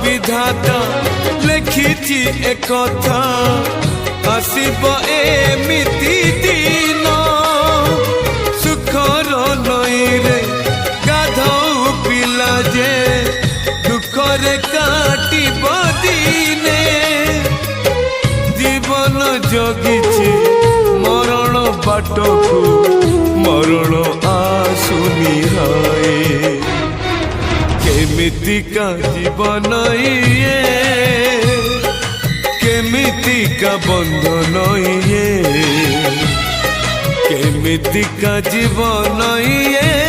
विधाता लिखिछि एकथा आसिब एमिति दिन सुखर नई रे गाधौ पिला जे दुखरे काटिब दिने जीवन जगिछि मरण बाटकू मरण आसुनी हाय केमितिका जीवन ये केमितिका बंधन ये केमितिका जीवन ये।